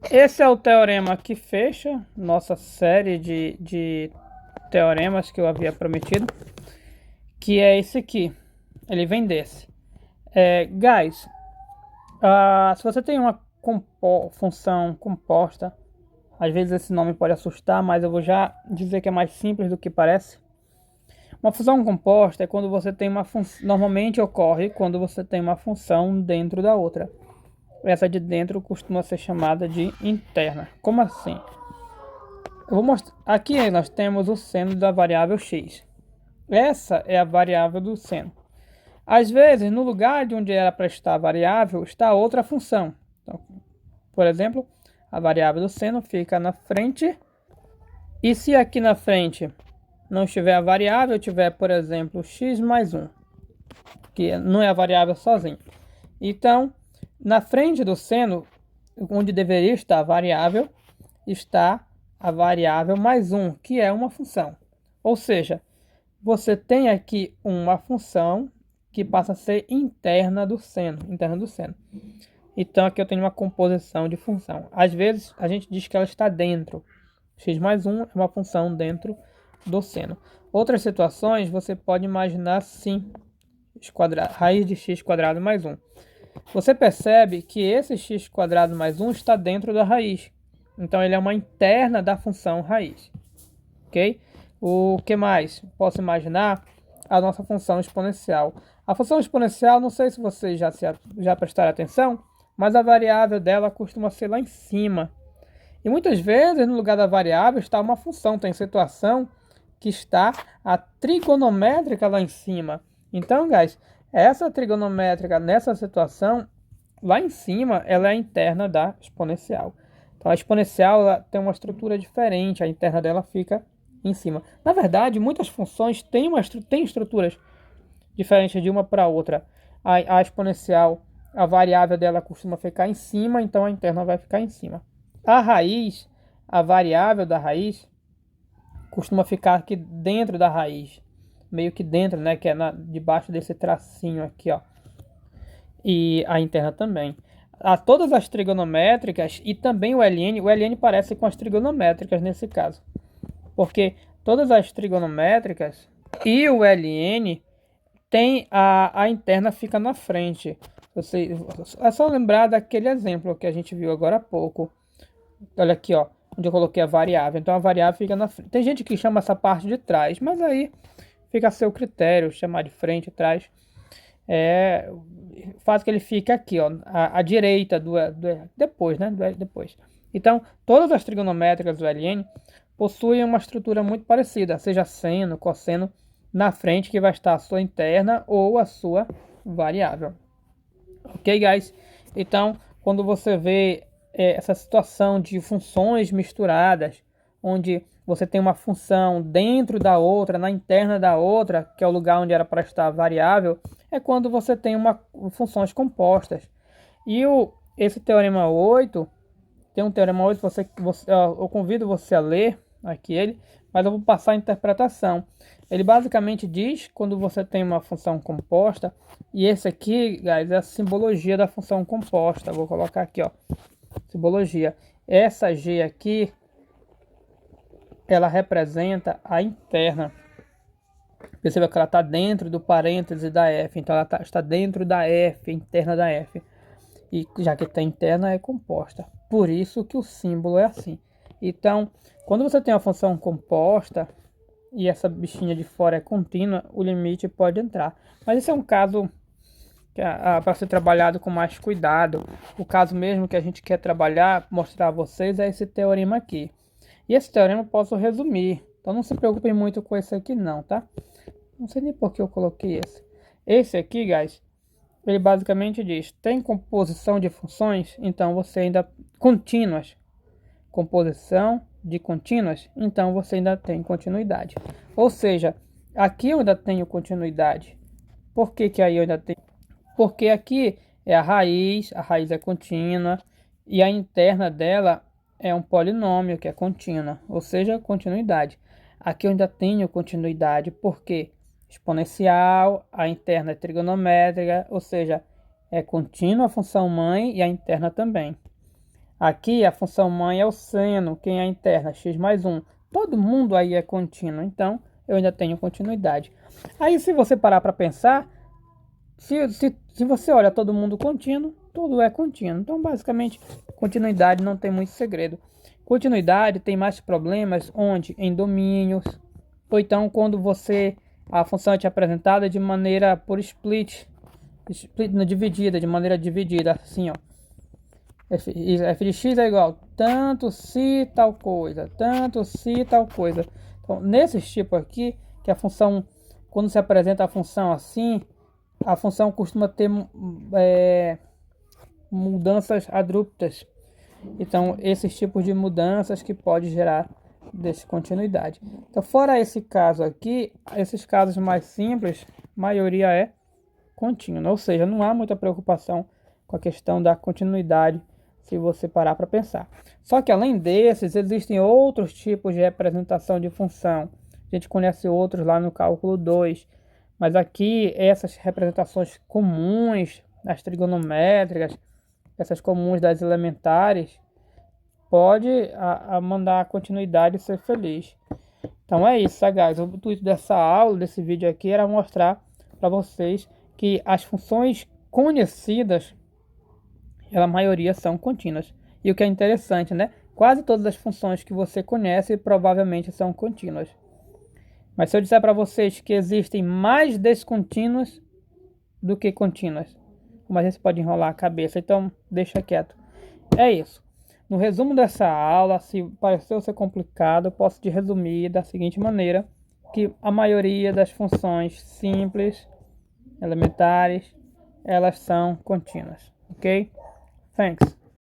Esse é o teorema que fecha nossa série de teoremas que eu havia prometido, que é esse aqui. Ele vem desse. Guys, se você tem uma função composta, às vezes esse nome pode assustar, mas eu vou já dizer que é mais simples do que parece. Uma função composta é quando você tem uma função. Normalmente ocorre quando você tem uma função dentro da outra. Essa de dentro costuma ser chamada de interna. Como assim? Eu vou mostrar. Aqui nós temos o seno da variável x. Essa é a variável do seno. Às vezes, no lugar de onde era para estar a variável, está outra função. Então, por exemplo, a variável do seno fica na frente. E se aqui na frente não estiver a variável, tiver, por exemplo, x mais 1, que não é a variável sozinha. Então, na frente do seno, onde deveria estar a variável, está a variável mais 1, que é uma função. Ou seja, você tem aqui uma função que passa a ser interna do seno. Então aqui eu tenho uma composição de função. Às vezes a gente diz que ela está dentro. X mais 1 é uma função dentro do seno. Outras situações você pode imaginar assim: raiz de x quadrado mais 1. Você percebe que esse x quadrado mais 1 está dentro da raiz. Então ele é uma interna da função raiz. Ok? O que mais? Posso imaginar a nossa função exponencial. A função exponencial, não sei se vocês já prestaram atenção, mas a variável dela costuma ser lá em cima. E muitas vezes, no lugar da variável, está uma função. Tem situação que está a trigonométrica lá em cima. Então, guys, essa trigonométrica nessa situação, lá em cima, ela é a interna da exponencial. Então, a exponencial ela tem uma estrutura diferente, a interna dela fica em cima. Na verdade, muitas funções têm estruturas diferentes de uma para outra. A exponencial, a variável dela costuma ficar em cima, então a interna vai ficar em cima. A raiz, a variável da raiz, costuma ficar aqui dentro da raiz. Meio que dentro, né? Que é debaixo desse tracinho aqui, ó. E a interna também. Todas as trigonométricas e também o LN parece com as trigonométricas nesse caso. Porque todas as trigonométricas e o LN tem a interna fica na frente. É só lembrar daquele exemplo que a gente viu agora há pouco. Olha aqui, ó, onde eu coloquei a variável. Então a variável fica na frente. Tem gente que chama essa parte de trás, mas aí fica a seu critério, chamar de frente e trás. Faz que ele fique aqui, ó, à direita depois, né? Depois. Então, todas as trigonométricas do LN possuem uma estrutura muito parecida, seja seno, cosseno, na frente que vai estar a sua interna ou a sua variável. Ok, guys? Então, quando você vê essa situação de funções misturadas, onde você tem uma função dentro da outra, na interna da outra, que é o lugar onde era para estar a variável, é quando você tem funções compostas. Esse teorema 8, tem um teorema 8, eu convido você a ler aqui ele, mas eu vou passar a interpretação. Ele basicamente diz quando você tem uma função composta, e esse aqui, guys, é a simbologia da função composta. Vou colocar aqui, ó, simbologia. Essa G aqui, ela representa a interna. Perceba que ela está dentro do parêntese da F, então ela está dentro da F, interna da F. E já que está interna, é composta. Por isso que o símbolo é assim. Então, quando você tem uma função composta e essa bichinha de fora é contínua, o limite pode entrar. Mas esse é um caso para ser trabalhado com mais cuidado. O caso mesmo que a gente quer trabalhar, mostrar a vocês, é esse teorema aqui. E esse teorema eu posso resumir. Então não se preocupem muito com esse aqui não, tá? Não sei nem por que eu coloquei esse. Esse aqui, guys, ele basicamente diz, tem composição de funções, então você ainda contínuas. Composição de contínuas, então você ainda tem continuidade. Ou seja, aqui eu ainda tenho continuidade. Por que que aí eu ainda tenho? Porque aqui é a raiz é contínua, e a interna dela é um polinômio que é contínua, ou seja, continuidade. Aqui eu ainda tenho continuidade, porque exponencial, a interna é trigonométrica, ou seja, é contínua a função mãe e a interna também. Aqui a função mãe é o seno, quem é a interna, x mais 1. Todo mundo aí é contínuo, então eu ainda tenho continuidade. Aí se você parar para pensar, se você olha todo mundo contínuo, tudo é contínuo. Então basicamente continuidade não tem muito segredo. Continuidade tem mais problemas onde? Em domínios, ou então quando a função é te apresentada de maneira por split dividida, de maneira dividida, assim ó. F de x é igual tanto se tal coisa, tanto se tal coisa. Então, nesses tipos aqui, que a função, quando se apresenta a função assim, a função costuma ter mudanças abruptas. Então, esses tipos de mudanças que pode gerar descontinuidade. Então, fora esse caso aqui, esses casos mais simples, a maioria é contínua, ou seja, não há muita preocupação com a questão da continuidade se você parar para pensar. Só que além desses, existem outros tipos de representação de função. A gente conhece outros lá no cálculo 2, mas aqui essas representações comuns, as trigonométricas, essas comuns das elementares, pode mandar a continuidade e ser feliz. Então é isso, guys. O intuito dessa aula, desse vídeo aqui, era mostrar para vocês que as funções conhecidas, a maioria são contínuas. E o que é interessante, né? Quase todas as funções que você conhece provavelmente são contínuas. Mas se eu disser para vocês que existem mais descontínuas do que contínuas, mas isso pode enrolar a cabeça, então deixa quieto. É isso. No resumo dessa aula, se pareceu ser complicado, eu posso te resumir da seguinte maneira, que a maioria das funções simples, elementares, elas são contínuas, ok? Thanks.